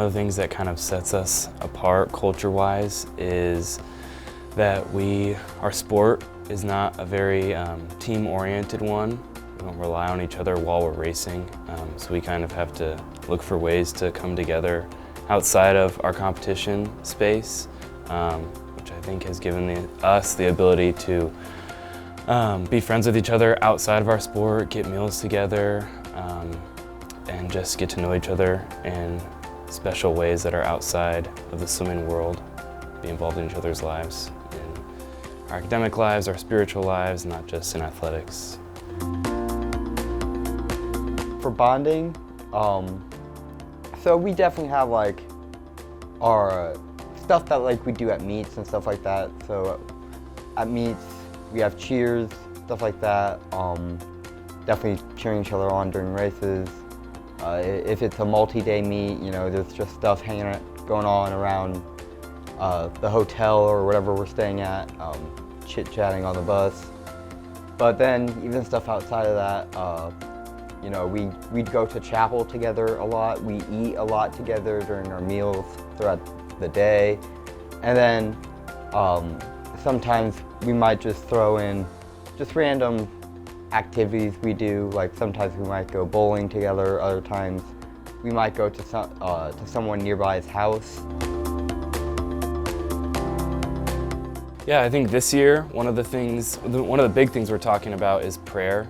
one of the things that kind of sets us apart culture-wise is that our sport is not a very team-oriented one. We don't rely on each other while we're racing, so we kind of have to look for ways to come together outside of our competition space, which I think has given us the ability to be friends with each other outside of our sport, get meals together, and just get to know each other in special ways that are outside of the swimming world, be involved in each other's lives, in our academic lives, our spiritual lives, not just in athletics. For bonding, so we definitely have like our stuff that like we do at meets and stuff like that. So at meets we have cheers, stuff like that. Definitely cheering each other on during races. If it's a multi-day meet, you know, there's just stuff going on around the hotel or whatever we're staying at, chit-chatting on the bus. But then even stuff outside of that, you know, we'd go to chapel together a lot. We eat a lot together during our meals throughout the day. And then sometimes we might just throw in just random activities we do. Like sometimes we might go bowling together, other times we might go to someone nearby's house. Yeah, I think this year one of the big things we're talking about is prayer,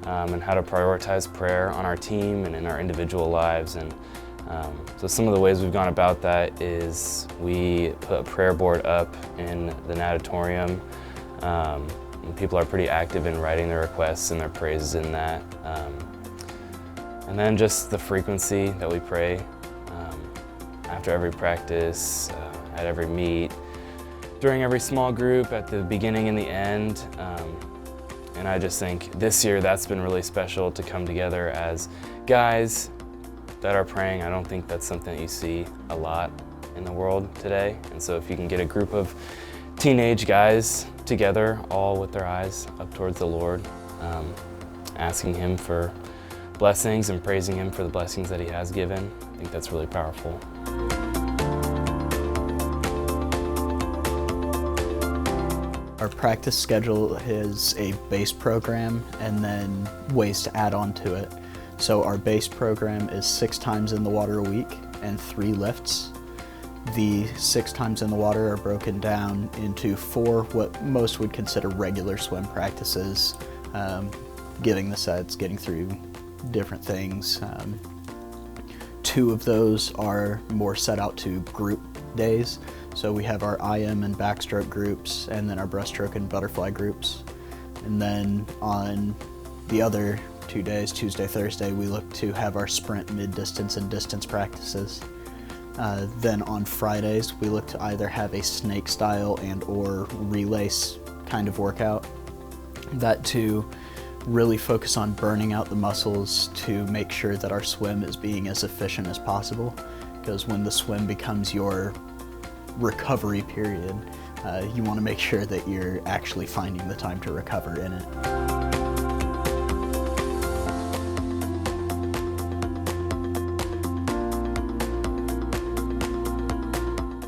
and how to prioritize prayer on our team and in our individual lives. And so some of the ways we've gone about that is we put a prayer board up in the natatorium. And people are pretty active in writing their requests and their praises in that. And then just the frequency that we pray after every practice, at every meet, during every small group, at the beginning and the end. And I just think this year that's been really special to come together as guys that are praying. I don't think that's something that you see a lot in the world today. And so if you can get a group of teenage guys together, all with their eyes up towards the Lord, asking Him for blessings and praising Him for the blessings that He has given, I think that's really powerful. Our practice schedule is a base program and then ways to add on to it. So our base program is 6 times in the water a week and 3 lifts. The 6 times in the water are broken down into 4 what most would consider regular swim practices, getting the sets, getting through different things. 2 of those are more set out to group days. So we have our IM and backstroke groups, and then our breaststroke and butterfly groups. And then on the other 2 days, Tuesday, Thursday, we look to have our sprint, mid-distance, and distance practices. Then on Fridays, we look to either have a snake style and or relay kind of workout. That to really focus on burning out the muscles to make sure that our swim is being as efficient as possible. Because when the swim becomes your recovery period, you want to make sure that you're actually finding the time to recover in it.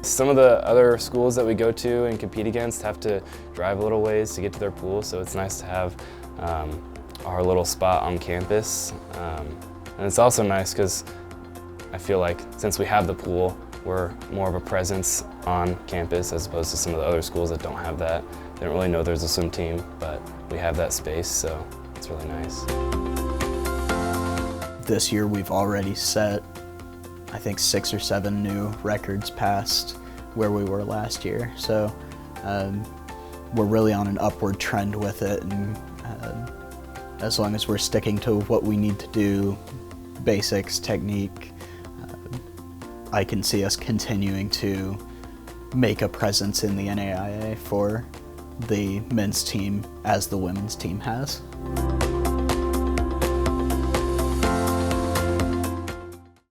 Some of the other schools that we go to and compete against have to drive a little ways to get to their pool, so it's nice to have our little spot on campus. And it's also nice because I feel like since we have the pool, we're more of a presence on campus as opposed to some of the other schools that don't have that. They don't really know there's a swim team, but we have that space, so it's really nice. This year we've already set, I think, 6 or 7 new records past where we were last year. So we're really on an upward trend with it, and as long as we're sticking to what we need to do, basics, technique, I can see us continuing to make a presence in the NAIA for the men's team as the women's team has.